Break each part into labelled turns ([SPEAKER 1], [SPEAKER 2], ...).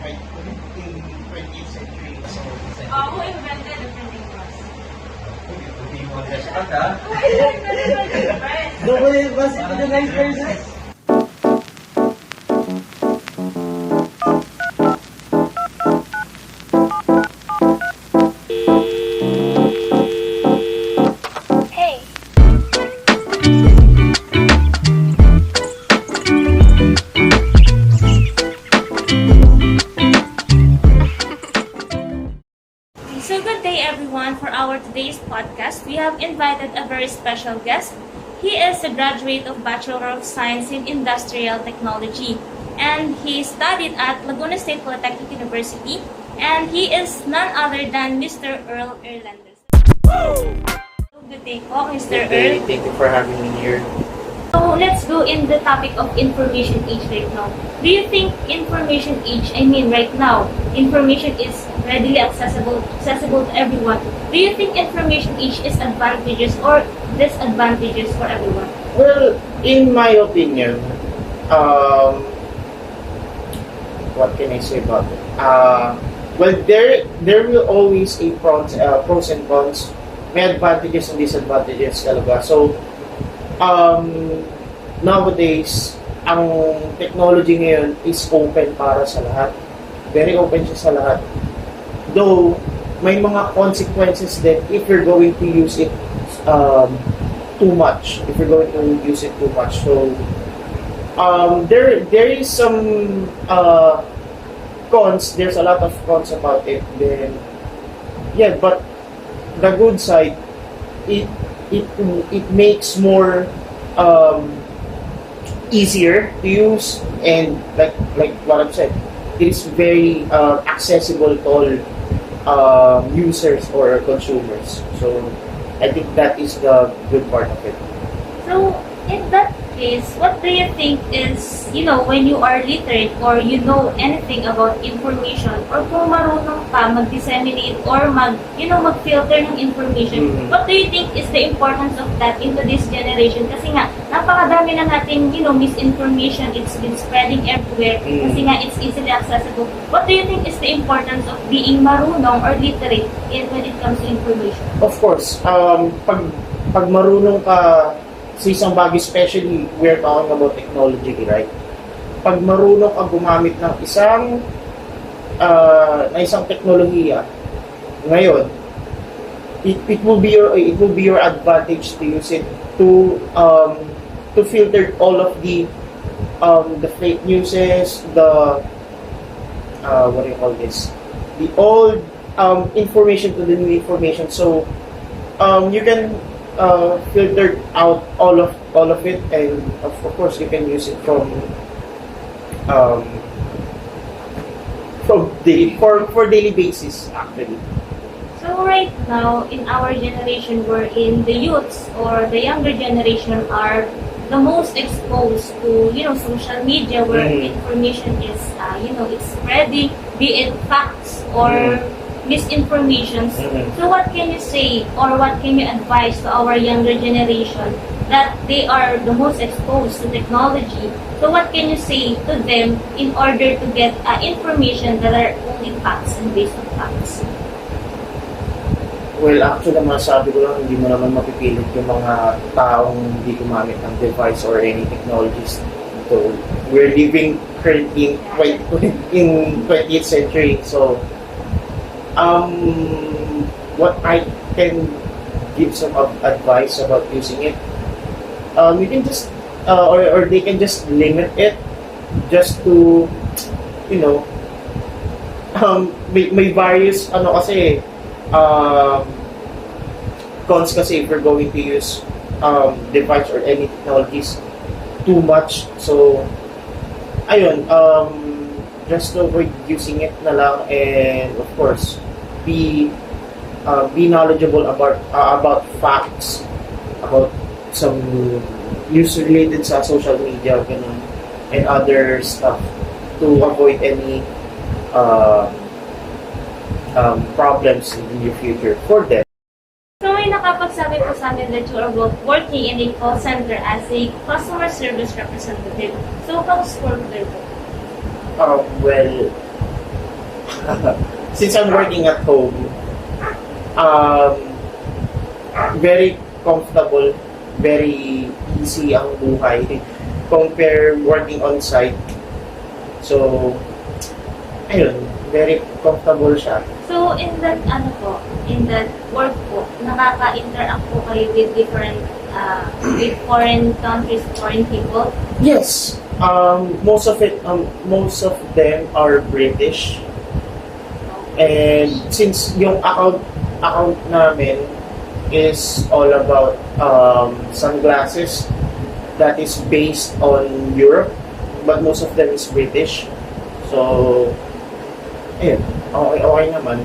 [SPEAKER 1] in 20th century. So,
[SPEAKER 2] Who invented the printing press?
[SPEAKER 1] hindi mo na siya kata.
[SPEAKER 2] Who invented the printing press?
[SPEAKER 3] Double was it the nice person?
[SPEAKER 4] Hey.
[SPEAKER 2] So good day everyone. For our today's podcast, we have invited a very special guest. He is a graduate of Bachelor of Science in Industrial Technology and he studied at Laguna State Polytechnic University and he is none other than Mr. Earl Erlandez. So good day po, Mr. Earl.
[SPEAKER 1] Thank you for having me here.
[SPEAKER 2] So let's go in the topic of information age right now. Do you think information age, right now, information is readily accessible to everyone. Do you think information age is advantageous or disadvantageous for everyone?
[SPEAKER 1] Well, in my opinion, what can I say about it? Well, there will always a pros and cons. May advantages and disadvantages talaga. So, nowadays, ang technology ngayon is open para sa lahat. Very open siya sa lahat. Though, may mga consequences that if you're going to use it too much. If you're going to use it too much. So, there is some cons. There's a lot of cons about it. Then, yeah, but the good side, it makes more easier to use, and like what I've said, it is very accessible to all users or consumers. So I think that is the good part of it.
[SPEAKER 2] So, in that case, what do you think is, when you are literate or you know anything about information or kung marunong ka mag-disseminate or mag-filter ng information, what do you think is the importance of that into this generation? Kasi nga, napakadami na nating, misinformation, it's been spreading everywhere kasi nga, it's easily accessible. What do you think is the importance of being marunong or literate when it comes to information?
[SPEAKER 1] Of course, pag marunong ka sa isang bagay, especially we're talking about technology, right? Pag marunong ka gumamit ng isang teknolohiya ngayon, it will be your advantage to use it to filter all of the fake newses, the what do you call this, the old information to the new information. So you can filter out all of it, and of course you can use it for daily basis actually.
[SPEAKER 2] So right now, in our generation, wherein the youths or the younger generation are the most exposed to, social media, where information is, it's spreading, be it facts or misinformations. So what can you say or what can you advise to our younger generation that they are the most exposed to technology? So what can you say to them in order to get information that are only facts and based on facts?
[SPEAKER 1] Well, actually, masabi ko lang, hindi mo naman mapipilit yung mga taong hindi gumamit ng device or any technologies. So, we're living currently in 20th century. So, what I can give some advice about using it, you can just, or they can just limit it just to, may various, kasi, cons kasi if you're going to use device or any technologies too much. So, ayun, just to avoid using it na lang, and of course, be knowledgeable about facts, about some news related sa social media, ganun, and other stuff to avoid any problems in the near future for them.
[SPEAKER 2] So may nakapagsabi po sa amin that you are both working in a call center as a customer service representative. So, how's work there po?
[SPEAKER 1] Well, since I'm working at home, um, very comfortable, very easy ang buhay compare working on site. So, ayun, very comfortable siya.
[SPEAKER 2] So, in that, in that work po, nakaka-interact po kayo with different, with foreign countries, foreign people?
[SPEAKER 1] Yes, most of them are British. And since yung account namin is all about sunglasses that is based on Europe, but most of them is British. So, ayun, okay naman.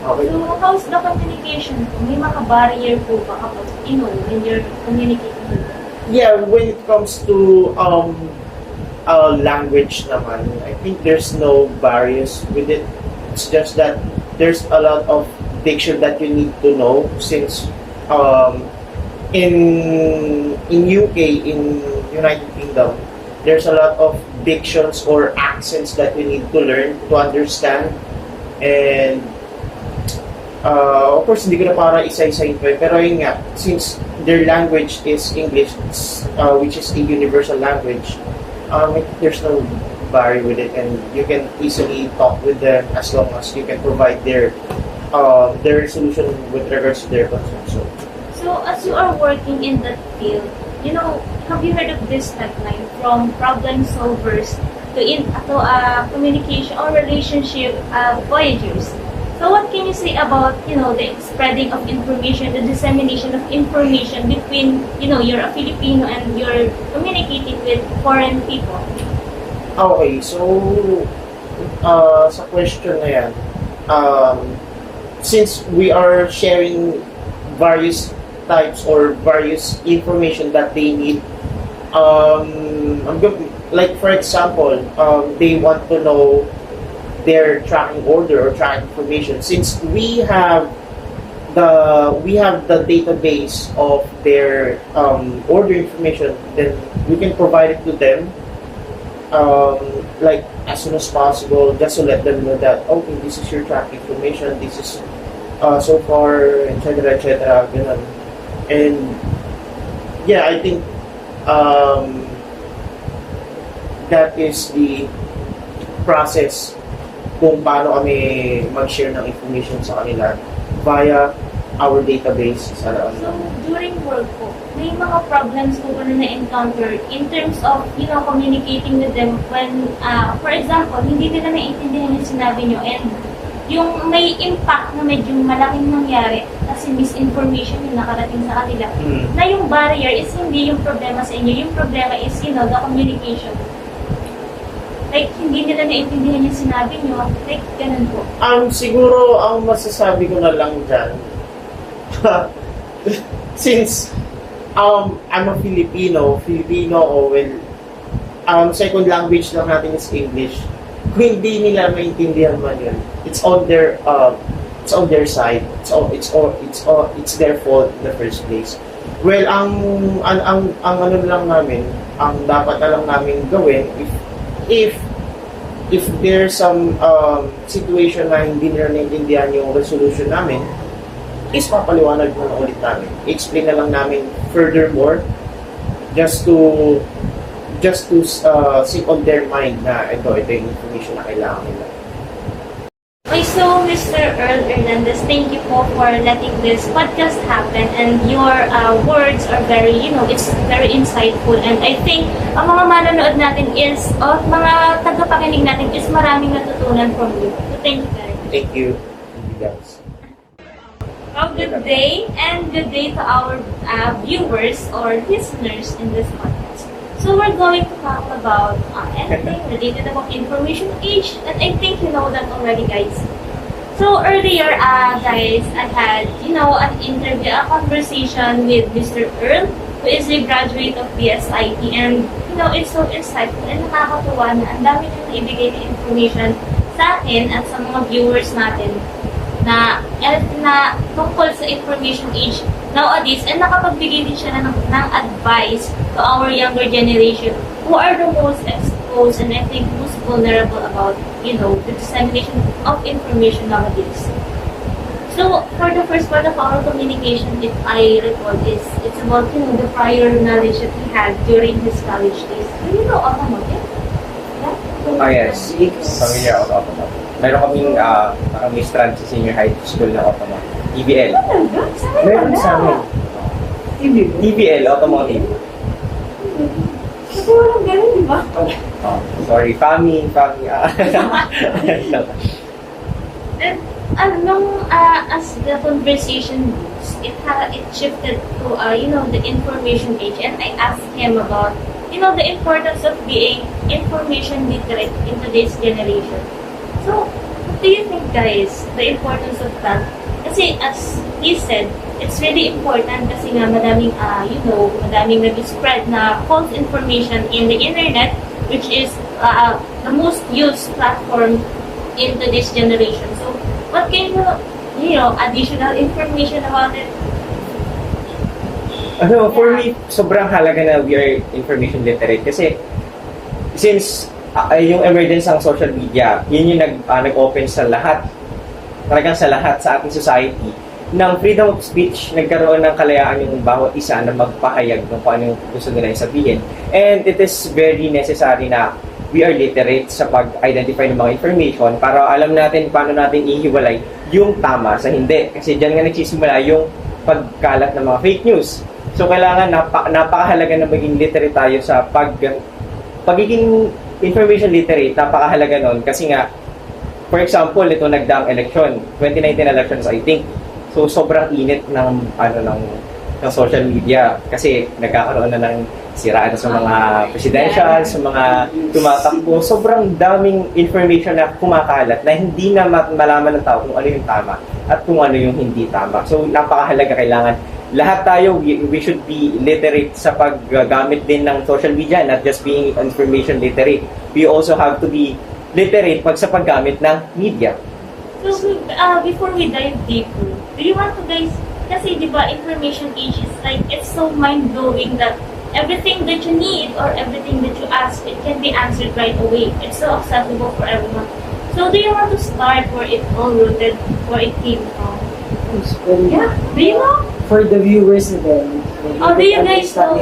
[SPEAKER 1] Okay.
[SPEAKER 2] So, how's the communication po? May mga barrier po ba kapag, when you're communicating with them?
[SPEAKER 1] Yeah, when it comes to language naman, I think there's no barriers with it. It's just that there's a lot of diction that you need to know since in UK, in United Kingdom, there's a lot of dictions or accents that you need to learn to understand. And of course, hindi ko na para isa-isahin pa, pero yun nga, since their language is English, which is a universal language, there's no barrier with it, and you can easily talk with them as long as you can provide their solution with regards to their concerns.
[SPEAKER 2] So, as you are working in that field, have you heard of this tagline, from problem solvers to communication or relationship voyagers? So, what can you say about, the spreading of information, the dissemination of information between, you're a Filipino and you're communicating with foreign people?
[SPEAKER 1] Okay, so sa question na yan, since we are sharing various types or various information that they need, like for example, they want to know their tracking order or tracking information. Since we have the database of their order information, then we can provide it to them like as soon as possible, just to let them know that okay, this is your tracking information, this is so far, etc., ganun. And yeah, I think that is the process kung paano kami mag-share ng information sa kanila via our database sa
[SPEAKER 2] So, during work po, may mga problems po ba na na-encounter in terms of, communicating with them when, for example, hindi nila naiintindihan yung sinabi nyo and yung may impact na medyo malaking nangyari kasi misinformation yung nakarating sa kanila, na yung barrier is hindi yung problema sa inyo, yung problema is, the communication. Like, hindi nila naiintindihan yung sinabi nyo, like, ganun po.
[SPEAKER 1] Siguro, ang masasabi ko na lang dyan, since I'm a Filipino, second language lang natin is English. Kung hindi nila maintindihan man yun, it's on their side. It's their fault in the first place. Well, ang ano lang namin, ang dapat na lang namin gawin if there's some situation na hindi nila naintindihan yung resolution namin, is papaliwanag mo na ulit namin. Explain na lang namin furthermore just to sink on their mind na ito yung information na kailangan nila.
[SPEAKER 2] Okay, so Mr. Earl Hernandez, thank you po for letting this podcast happen, and your words are very, it's very insightful, and I think ang mga manonood natin is, mga tagapakinig natin is maraming natutunan from you. So thank you very much.
[SPEAKER 1] Thank you. Thank you guys.
[SPEAKER 2] Good day, and good day to our viewers or listeners in this podcast. So we're going to talk about anything related about information age, and I think you know that already, guys. So earlier, guys, I had, an interview, a conversation with Mr. Earl, who is a graduate of BSIT, and, it's so insightful and nakakatuwa na ang dami nang ibigay na information sa akin at sa mga viewers natin na tungkol sa information age nowadays, and nakapagbigay din siya ng advice to our younger generation who are the most exposed exposed and I think most vulnerable about, the dissemination of information nowadays. So, for the first part of our communication, if I recall, it's about, the prior knowledge that he had during his college days. Do you know automotive? Yeah?
[SPEAKER 5] Oh yes, familiar ako sa automotive. Meron kaming parang may strand sa senior high school na automotive. EBL. Meron sa amin. EBL, automotive.
[SPEAKER 2] Kasi walang ganun, di ba?
[SPEAKER 5] Oh, sorry, FAMI.
[SPEAKER 2] And as the conversation moves, it shifted to the information age, and I asked him about the importance of being information literate in today's generation. So, what do you think, guys, the importance of that? Kasi as he said, it's really important kasi nga madaming nag-spread na false information in the internet, which is the most used platform in today's generation. So, what can additional information about it?
[SPEAKER 5] For me, sobrang halaga na we are information literate kasi since yung emergence ng social media, yun yung nag-open sa lahat, talagang sa lahat sa ating society, ng freedom of speech, nagkaroon ng kalayaan yung bawat isa na magpahayag ng kung ano yung gusto nila sabihin. And it is very necessary na we are literate sa pag-identify ng mga information para alam natin paano natin ihiwalay yung tama sa hindi. Kasi dyan nga nagsisimula yung pagkalat ng mga fake news. So, kailangan napakahalaga na maging literate tayo sa pagiging information literate. Napakahalaga nun kasi nga, for example, ito nagdaang election, 2019 elections, I think. So, sobrang init ng social media kasi nagkakaroon na ng siraan sa mga presidential, sa mga tumatakbo. Sobrang daming information na kumakalat na hindi na malaman ng tao kung ano yung tama at kung ano yung hindi tama. So, napakahalaga, kailangan lahat tayo, we should be literate sa paggamit din ng social media, not just being information literate. We also have to be literate sa paggamit ng media.
[SPEAKER 2] So, before we dive deeper, do you want to guys, kasi di ba information age is like, it's so mind-blowing that everything that you need or everything that you ask, it can be answered right away. It's so accessible for everyone. So, do you want to start where it all rooted, where it came from? Yeah, do you know?
[SPEAKER 3] For the viewers again.
[SPEAKER 2] Do you guys know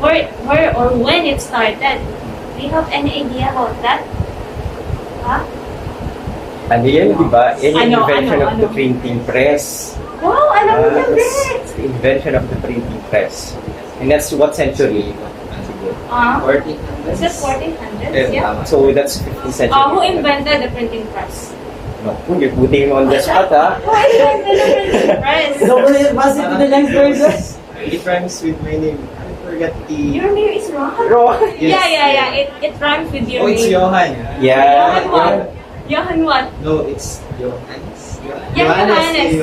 [SPEAKER 2] where or when it started? Do you have any idea about that? Huh?
[SPEAKER 5] Ano yan, di ba? Yan yung
[SPEAKER 2] Ano,
[SPEAKER 5] invention
[SPEAKER 2] ano,
[SPEAKER 5] of the
[SPEAKER 2] ano?
[SPEAKER 5] printing press.
[SPEAKER 2] Wow, alam mo yan,
[SPEAKER 5] That's
[SPEAKER 2] Bex!
[SPEAKER 5] the invention of the printing press. And that's what century?
[SPEAKER 2] Is it 1400s? Yeah.
[SPEAKER 5] So that's 15th century.
[SPEAKER 2] Who invented the printing press?
[SPEAKER 5] No, you're putting me on the spot, ha?
[SPEAKER 2] Who invented the printing press?
[SPEAKER 3] So, pass it to the next person.
[SPEAKER 6] It rhymes with my name. I forgot the...
[SPEAKER 2] Your name is Ron?
[SPEAKER 6] Yes.
[SPEAKER 2] Yeah. It rhymes with your
[SPEAKER 6] Oh, it's
[SPEAKER 2] name.
[SPEAKER 6] Johan.
[SPEAKER 5] Yeah.
[SPEAKER 2] Johan what? Johan what?
[SPEAKER 6] No, it's Johannes.
[SPEAKER 2] Johannes.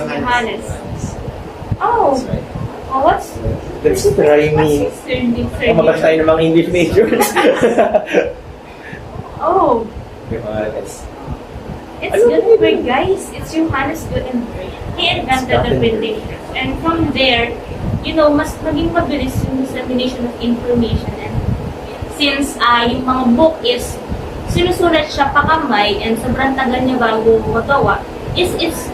[SPEAKER 2] Oh.
[SPEAKER 6] That's right.
[SPEAKER 2] Oh, what's
[SPEAKER 5] That's rhyming.
[SPEAKER 2] his surname?
[SPEAKER 5] Kumabas tayo ng mga English majors.
[SPEAKER 2] Oh.
[SPEAKER 5] Johannes.
[SPEAKER 2] It's Gutenberg, guys. It's Johannes Gutenberg. He invented the printing press. And from there, mas maging mabilis yung dissemination of information. And since yung mga book is sinusulat siya pakamay and sobrang tagal niya bago magawa, it's just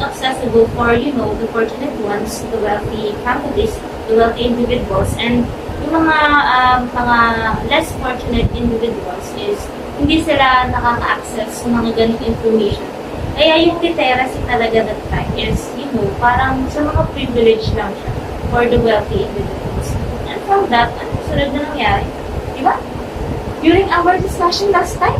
[SPEAKER 2] accessible for, the fortunate ones, the wealthy families, the wealthy individuals, and yung mga less fortunate individuals is hindi sila nakaka-access sa mga ganong information. Kaya yung literacy talaga that time is, parang sa mga privilege lang siya for the wealthy individuals. And from that, ano sunod na nangyari? Diba? During our discussion last time,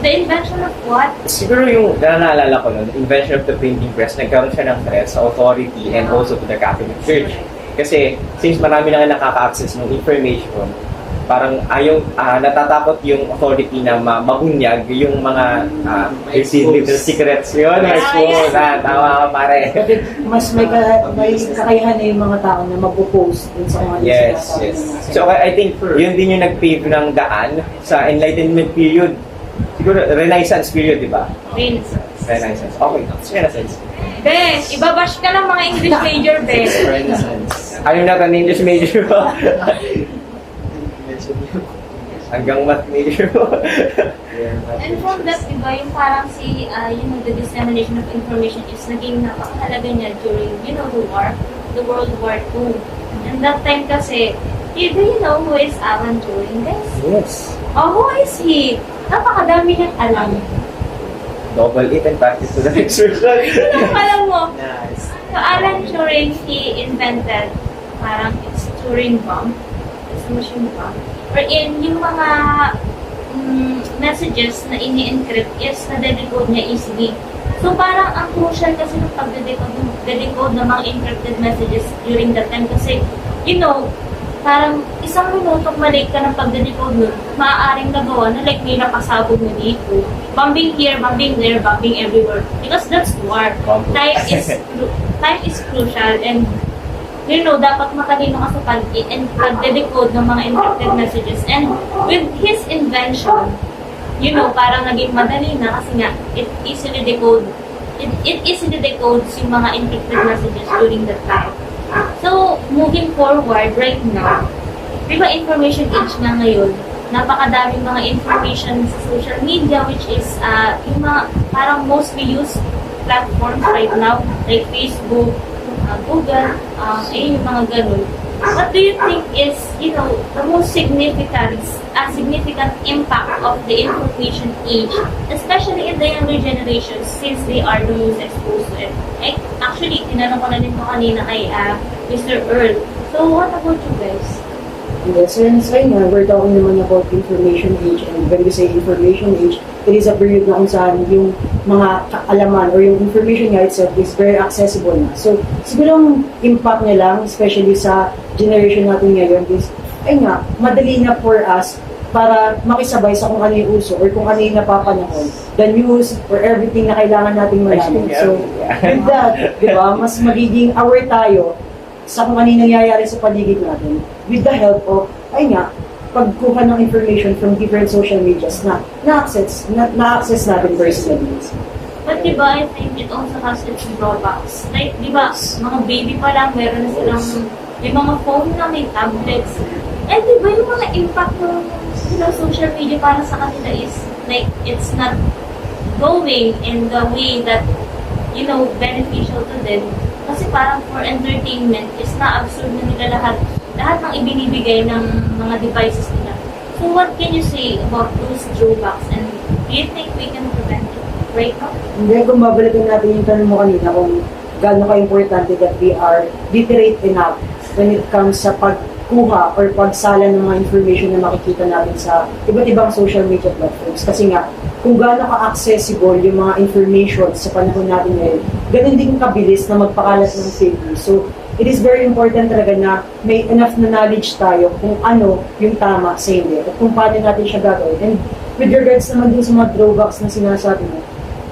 [SPEAKER 2] the invention of what?
[SPEAKER 5] Siguro yung naalala ko nun, invention of the printing press, nagkaroon siya ng threat sa authority and also to the Catholic Church. Kasi since marami na nga nakaka-access ng information, parang natatakot yung authority na mabunyag yung mga little secrets yun. Tama ka pare.
[SPEAKER 3] Mas may kakayahan na yung mga tao na mag-post dun sa mga
[SPEAKER 5] Yes. So I think yun din yung nag-pave ng daan sa Enlightenment period. Siguro Renaissance period, di ba? Renaissance. Okay, Renaissance.
[SPEAKER 2] Ben, ibabash ka ng mga English major, Ben.
[SPEAKER 6] Renaissance.
[SPEAKER 5] Are you not an English major? Hanggang math major mo.
[SPEAKER 2] And from that, di ba, yung parang the dissemination of information is naging napakahalaga niya during, the World War II. And that time kasi, do you know who is Alan Turing, guys?
[SPEAKER 5] Yes.
[SPEAKER 2] Oh, who is he? Napakadami niyang alam.
[SPEAKER 5] Double it and pass it to the next person.
[SPEAKER 2] Ano alam mo?
[SPEAKER 6] Nice.
[SPEAKER 2] So, Alan Turing, he invented parang it's Turing bomb. It's a machine bomb. Wherein yung mga messages na ini-encrypt is na-decode niya easily. So, parang ang crucial kasi ng pag-decode ng mga encrypted messages during that time kasi, parang isang minutong mali ka ng pag-decode nun, maaaring nagawa na like may nakasabog na dito. Bombing here, bombing there, bombing everywhere. Because that's war. Time is crucial and dapat matalino ka sa pag-decode ng mga encrypted messages. And with his invention, parang naging madali na kasi nga, it easily decodes yung mga encrypted messages during that time. So, moving forward, right now, di ba information age na ngayon, napakadaming mga information sa social media which is yung mga parang mostly used platforms right now, like Facebook, Google, yung mga ganun. What do you think is, the most significant impact of the information age, especially in the younger generations, since they are the most exposed to it? Actually, tinanong ko na din po kanina kay Mr. Earl. So, what about you guys?
[SPEAKER 3] Yes, and we're talking naman about information age, and when we say information age, it is a period na kung saan yung mga kaalaman or yung information nga itself is very accessible na. So, siguro ang impact niya lang, especially sa generation natin ngayon, is, madali na for us para makisabay sa kung ano yung uso or kung ano yung napapanahon, the news or everything na kailangan nating malaman. So, with that, di ba, mas magiging aware tayo sa kung ano yung nangyayari sa paligid natin with the help of, pagkuha ng information from different social medias na na-access natin personally.
[SPEAKER 2] But diba, I think it also has its drawbacks. Like, diba, mga baby pa lang, meron na silang, may mga phone na, may tablets. And diba, yung mga impact ng social media para sa kanila is, like, it's not going in the way that, beneficial to them. Kasi parang for entertainment, is na-absorb na nila lahat ng ibinibigay ng mga devices nila. So what can you say about those drawbacks, and do you think we can prevent it right now?
[SPEAKER 3] Hindi, kung babalikan natin yung tanong mo kanina kung gaano ka-importante that we are literate enough when it comes sa pagkuha or pagsala ng mga information na makikita natin sa iba't ibang social media platforms. Kasi nga, kung gaano ka-accessible yung mga information sa panahon natin ngayon, ganun din kabilis na magpakalat ng fake news. So, it is very important talaga na may enough na knowledge tayo kung ano yung tama sa hindi at kung paano natin siya gagawin. And with regards naman din sa mga drawbacks na sinasabi mo,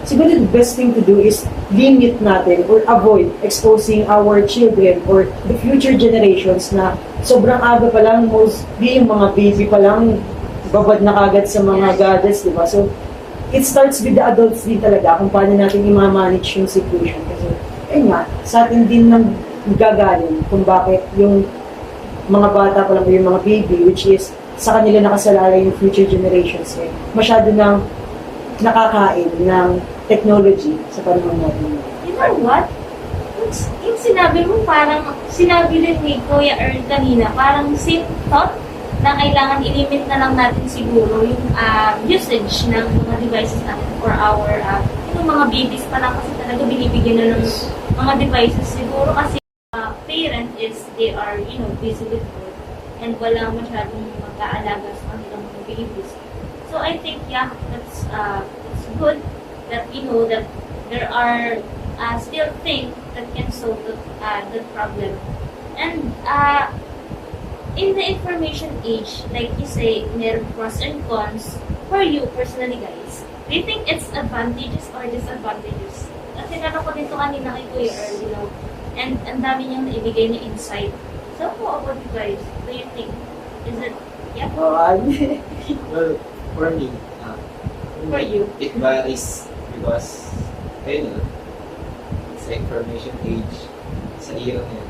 [SPEAKER 3] siguro the best thing to do is limit natin or avoid exposing our children or the future generations na sobrang aga pa lang, mostly yung mga baby pa lang, babad na kagad sa mga gadgets, di ba? So, it starts with the adults din talaga kung paano natin i-manage yung situation. Kasi, sa atin din ng gagaling kung bakit yung mga bata pa lang o yung mga baby, which is sa kanila nakasalalay yung future generations, masyado nang nakakain ng technology sa panahon natin.
[SPEAKER 2] You know what? Yung sinabi mo, parang sinabi rin ni Kuya Earl kanina, parang same thought na kailangan i-limit na lang natin siguro yung usage ng mga devices natin for our mga babies pa lang kasi talaga binibigyan na ng mga devices siguro kasi parent is they are busy with work and wala masyadong mag-aalaga sa kanilang mga babies. So I think that's it's good that that there are still things that can solve that problem. And in the information age, like you say, meron pros and cons. For you personally, guys, do you think it's advantages or disadvantages? Kasi ko dito kanina kay Kuya Earl, and ang dami niyang naibigay na insight. So, how about you guys? Do you think? Is it,
[SPEAKER 6] Well, for me,
[SPEAKER 2] For you.
[SPEAKER 6] it varies because, it's information age sa era ngayon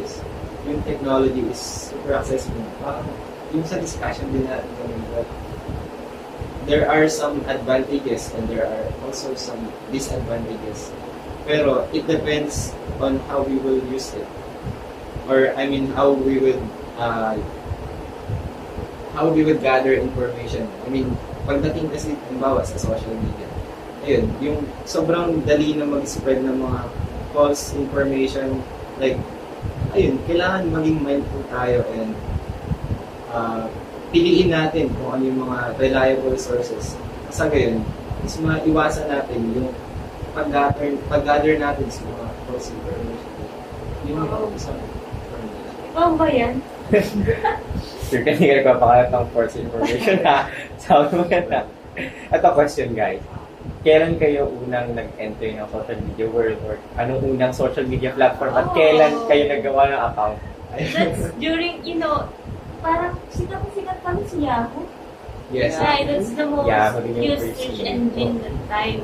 [SPEAKER 6] is yung technology is super accessible. Parang yung sa discussion din natin kanina, there are some advantages and there are also some disadvantages. Pero it depends on how we will use it. Or I mean, how we would gather information. I mean, pagdating kasi halimbawa sa social media, ayun, yung sobrang dali na mag-spread ng mga false information, like, ayun, kailangan maging mindful tayo and piliin natin kung ano yung mga reliable sources. Sa gayon, is maiwasan natin yung pag-gather natin sa mga false information. Yun yung isang information.
[SPEAKER 2] Ikaw ba yan?
[SPEAKER 5] Sure, kanina nagpapakalat ng false information ha. Sabi mo ka na. Ito question guys. Kailan kayo unang nag-enter ng social media world or anong unang social media platform at kailan kayo naggawa ng account?
[SPEAKER 2] That's during, parang sikat pa rin si Yahoo.
[SPEAKER 6] Yes.
[SPEAKER 2] Right, that's the most
[SPEAKER 5] Yahoo din yung
[SPEAKER 2] used
[SPEAKER 5] first
[SPEAKER 2] search
[SPEAKER 5] yun.
[SPEAKER 2] engine that time.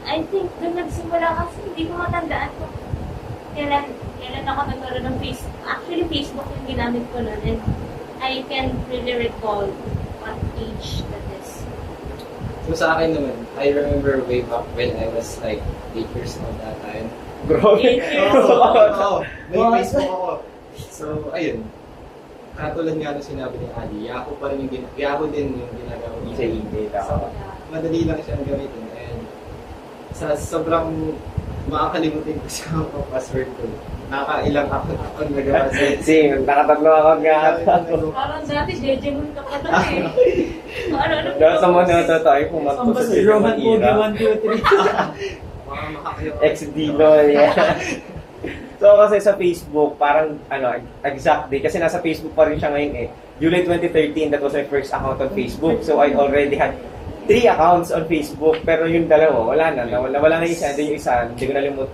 [SPEAKER 2] I think doon nagsimula kasi hindi ko matandaan kung kailan ako nagkaroon ng Facebook. Actually, Facebook yung ginamit ko noon and I can't really recall what age that is.
[SPEAKER 6] So sa akin naman, I remember way back when I was like 8 years old that time.
[SPEAKER 5] Grabe.
[SPEAKER 6] Oo, may Facebook ako. So, ayun. Katulad nga nung sinabi ni Ali, Yahoo pa rin Yahoo din yung ginagawa niya.
[SPEAKER 5] Sa email ako.
[SPEAKER 6] So, madali lang siyang gamitin. And sa sobrang makakalimutin ko sa mga password ko. Nakailang ako nagawa sa
[SPEAKER 5] Sing, nakatatlo ako nga.
[SPEAKER 2] Parang dati, Jejemon ka pa doon eh. Ano-ano
[SPEAKER 5] Sa mga natutuloy, pumunta sa
[SPEAKER 3] Roman
[SPEAKER 5] Siroma
[SPEAKER 3] Boogie
[SPEAKER 5] Ira.
[SPEAKER 6] mga
[SPEAKER 3] 1, 2, 3.
[SPEAKER 6] makakayo.
[SPEAKER 5] Ex-Dino, yeah. So kasi sa Facebook, parang exact day, kasi nasa Facebook pa rin siya ngayon eh. July 2013, that was my first account on Facebook. So I already had 3 accounts on Facebook, pero yung dalawa, wala na yung isa, then yung isa, hindi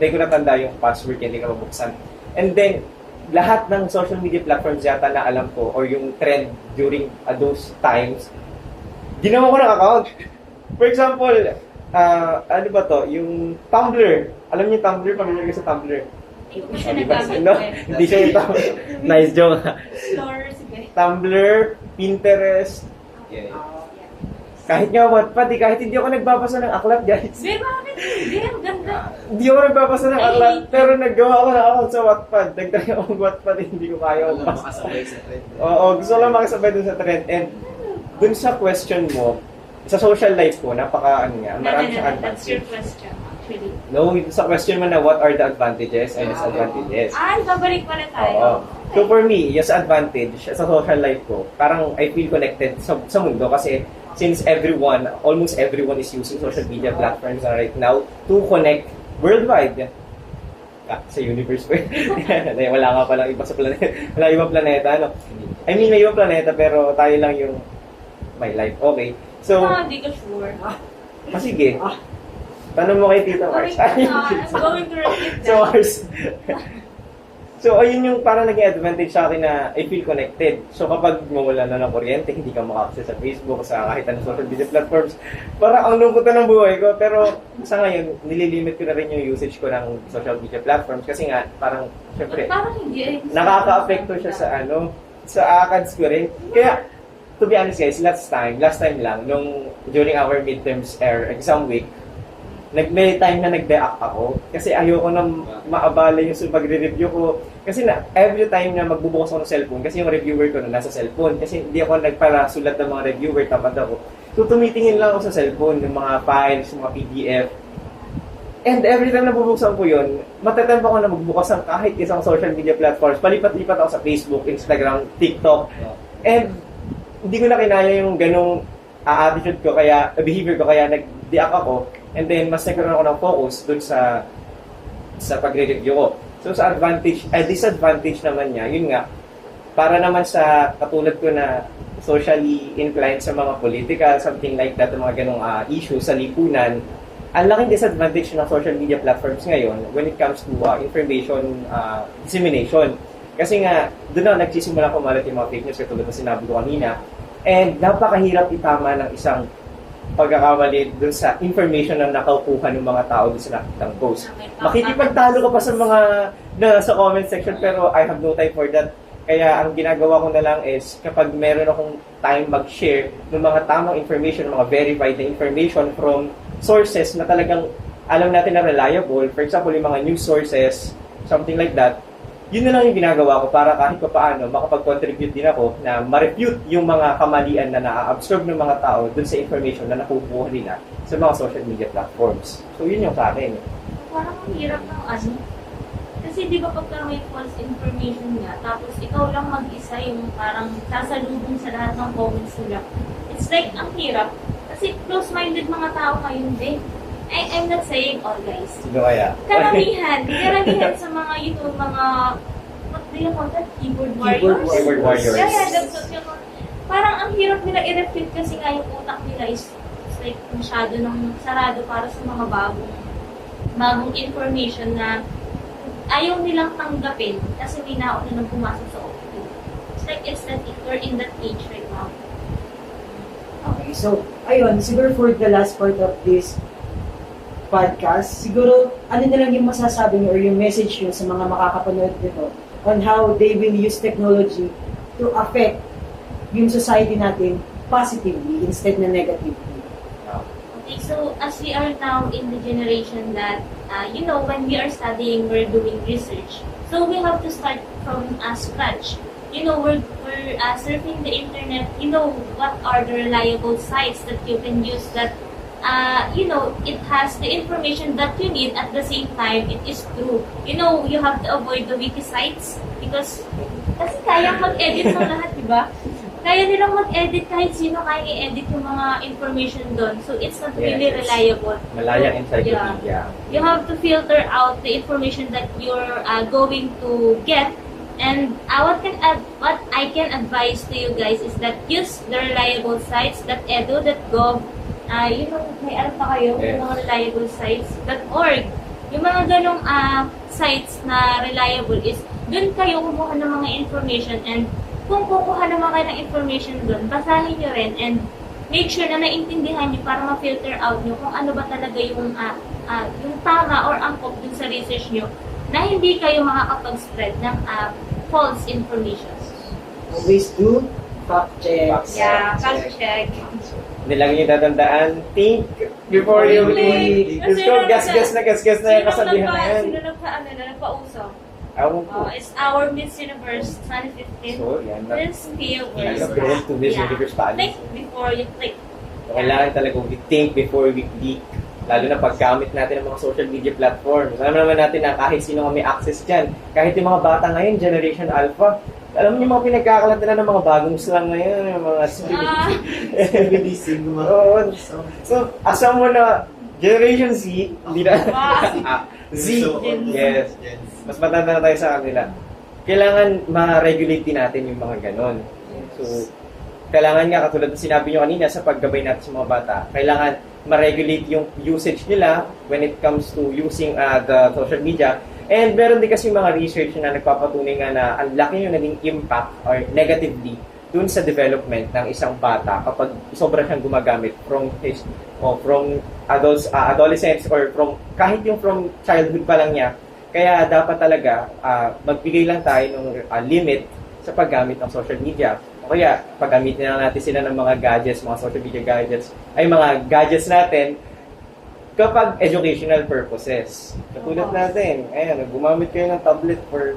[SPEAKER 5] ko natanda yung password, hindi ko mabuksan. And then, lahat ng social media platforms yata na alam ko, or yung trend during those times, ginawa ko ng account. For example, ano ba to, yung Tumblr. Alam niyo Tumblr, familiar ka sa Tumblr?
[SPEAKER 2] Hindi ko pa siya
[SPEAKER 5] Diba?
[SPEAKER 2] nagamit
[SPEAKER 5] No?
[SPEAKER 2] eh.
[SPEAKER 5] Hindi siya yung Tumblr. Nice joke.
[SPEAKER 2] Explorers eh.
[SPEAKER 5] Tumblr, Pinterest,
[SPEAKER 6] Yeah.
[SPEAKER 5] kahit nga Wattpad, kahit hindi ako nagbabasa ng aklat, guys.
[SPEAKER 2] Di, bakit? Hindi, ang ganda.
[SPEAKER 5] Hindi ako nagbabasa ng aklat, pero naggawa ako ng account sa Wattpad. Nagtry ako ng Wattpad, hindi ko kaya
[SPEAKER 6] Wala
[SPEAKER 5] magbasa.
[SPEAKER 6] makasabay sa trend.
[SPEAKER 5] Oo, gusto ko lang makasabay dun sa trend. And dun sa question mo, sa social life ko, napaka, marami siyang
[SPEAKER 2] That's your
[SPEAKER 5] advantage.
[SPEAKER 2] question, actually.
[SPEAKER 5] No, sa question mo na what are the advantages and disadvantages.
[SPEAKER 2] Babalik pala tayo.
[SPEAKER 5] Oo. So for me, yung sa advantage, sa social life ko, parang I feel connected sa mundo kasi since almost everyone is using social media platforms right now to connect worldwide. Sa universe ko. Wala nga palang iba sa planeta. Wala ibang planeta, no? I mean, may ibang planeta pero tayo lang yung my life. Okay. So,
[SPEAKER 2] Hindi ko sure.
[SPEAKER 5] sige. Tanong mo kay Tito Mars.
[SPEAKER 2] I'm going to repeat
[SPEAKER 5] So,
[SPEAKER 2] that.
[SPEAKER 5] Mars. So, ayun yung parang naging advantage sa akin na I feel connected. So, kapag mawala na ng kuryente, hindi ka maka-access sa Facebook, sa kahit anong social media platforms. Parang ang lungkot na ng buhay ko. Pero sa ngayon, nililimit ko na rin yung usage ko ng social media platforms. Kasi nga, parang, syempre,
[SPEAKER 2] Parang hindi eh.
[SPEAKER 5] nakaka-apekto siya sa ACADS ko rin. Kaya, to be honest guys, last time lang, during our midterms exam week, may time na nag-deact ako kasi ayoko na maabala yung pagre-review ko. Kasi every time na magbubukas ako ng cellphone, kasi yung reviewer ko na nasa cellphone, kasi hindi ako nagparasulat ng mga reviewer, tamad ako. So tumitingin lang ako sa cellphone, ng mga files, mga PDF. And every time na bubuksan ko yun, matatempo ako na magbukas ng kahit isang social media platforms. Palipat-lipat ako sa Facebook, Instagram, TikTok. And hindi ko na kinaya yung ganong attitude ko, kaya behavior ko, kaya nag-deact ako. And then, mas nagkaroon ako ng focus dun sa pagre-review ko. So, sa disadvantage naman niya, yun nga, para naman sa katulad ko na socially inclined sa mga political, something like that, mga ganong issues sa lipunan, ang laking disadvantage ng social media platforms ngayon when it comes to information dissemination. Kasi nga, doon na nagsisimula kumalat yung mga fake news, katulad na sinabi ko kanina. And napakahirap itama ng isang pagkakamali dun sa information na nakukuha ng mga tao dun sa nakitang post. Makikipagtalo ka pa sa mga sa comment section pero I have no time for that. Kaya ang ginagawa ko na lang is kapag meron akong time mag-share ng mga tamang information, mga verified na information from sources na talagang alam natin na reliable, for example, yung mga news sources, something like that, yun na lang yung ginagawa ko para kahit pa paano makapag-contribute din ako na ma-refute yung mga kamalian na na-absorb ng mga tao dun sa information na nakukuha nila sa mga social media platforms. So yun yung sa akin.
[SPEAKER 2] Parang ang hirap ng ano. Kasi di ba pagka may false information nga, tapos ikaw lang mag-isa yung parang sasalubong sa lahat ng comments nila. It's like, ang hirap. Kasi close-minded mga tao ngayon din. I'm not saying all, guys.
[SPEAKER 5] Sino kaya?
[SPEAKER 2] Karamihan sa mga, mga, what do you call that? Keyboard warriors?
[SPEAKER 5] Keyboard warriors.
[SPEAKER 2] Yeah, that's what you call. Parang ang hirap nila i-refute kasi nga yung utak nila is like masyado nang sarado para sa mga bagong information na ayaw nilang tanggapin kasi may nauna nang pumasok sa office. It's like we're in that age right now.
[SPEAKER 3] Okay, so, ayun, siguro for the last part of this podcast, siguro, ano na lang yung masasabi niyo or yung message niyo sa mga makakapanood nito on how they will use technology to affect yung society natin positively instead na negatively.
[SPEAKER 2] Okay, so as we are now in the generation that, when we are studying, we're doing research. So we have to start from scratch. We're surfing the internet. What are the reliable sites that you can use that, it has the information that you need at the same time, it is true. You have to avoid the wiki sites kasi kayang mag-edit ng lahat, di ba? Kaya nilang mag-edit kahit sino kaya i-edit yung mga information doon. So, it's not really reliable.
[SPEAKER 5] Malayang encyclopedia.
[SPEAKER 2] You have to filter out the information that you're going to get. And what I can advise to you guys is that use the reliable sites, .edu.gov, may alam pa kayo,
[SPEAKER 5] Yes.
[SPEAKER 2] yung mga reliable sites, .org. Yung mga ganong sites na reliable is, doon kayo kumuha ng mga information, and kung kukuha naman kayo ng information doon, basahin nyo rin and make sure na naintindihan nyo para ma-filter out nyo kung ano ba talaga yung tama or angkop dun sa research nyo na hindi kayo makakapag-spread ng false information.
[SPEAKER 3] Always do fact check.
[SPEAKER 2] Yeah, fact check.
[SPEAKER 5] Hindi lang yung tatandaan, think before you click. Diyos ko, gas-gas na yung kasabihan na yan.
[SPEAKER 2] Sino nagpa-usap?
[SPEAKER 5] Ewan ko.
[SPEAKER 2] It's our Miss Universe 2015.
[SPEAKER 5] So, yan.
[SPEAKER 2] Miss Pia
[SPEAKER 5] I
[SPEAKER 2] was
[SPEAKER 5] love going to Miss Universe Paris.
[SPEAKER 2] Think before you click.
[SPEAKER 5] Kailangan talaga we think before we click. Lalo na paggamit natin ng mga social media platforms. Alam naman natin na kahit sino may access dyan. Kahit yung mga bata ngayon, Generation Alpha, alam mo yung mga pinagkakalata na ng mga bagong slang ngayon, yung mga
[SPEAKER 6] Really Sigma.
[SPEAKER 5] Oo. So, asam mo na Generation Z, hindi na. Z. Yes. Mas matanda na tayo sa kanila. Kailangan ma-regulate din natin yung mga ganon. So, kailangan nga, katulad na sinabi nyo kanina sa paggabay natin sa mga bata, kailangan ma-regulate yung usage nila when it comes to using the social media. And meron din kasi mga research na nagpapatunay nga na ang laki yung naging impact or negatively dun sa development ng isang bata kapag sobra siyang gumagamit from adolescence or kahit yung from childhood pa lang niya. Kaya dapat talaga magbigay lang tayo ng limit sa paggamit ng social media. O kaya paggamitin na natin sila ng mga gadgets, mga social media gadgets, ay mga gadgets natin kapag educational purposes. Katulad natin, ayan, gumamit kayo ng tablet for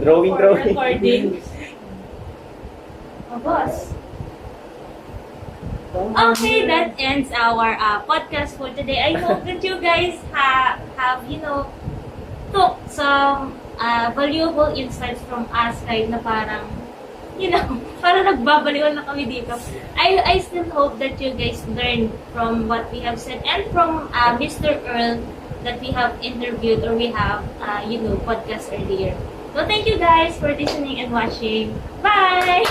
[SPEAKER 5] drawing.
[SPEAKER 2] Recording. Boss. Okay, that ends our podcast for today. I hope that you guys have took some valuable insights from us kahit na parang, parang nagbabaliwan na kami dito. I still hope that you guys learned from what we have said and from Mr. Earl that we have interviewed or we have, podcast earlier. So thank you guys for listening and watching. Bye!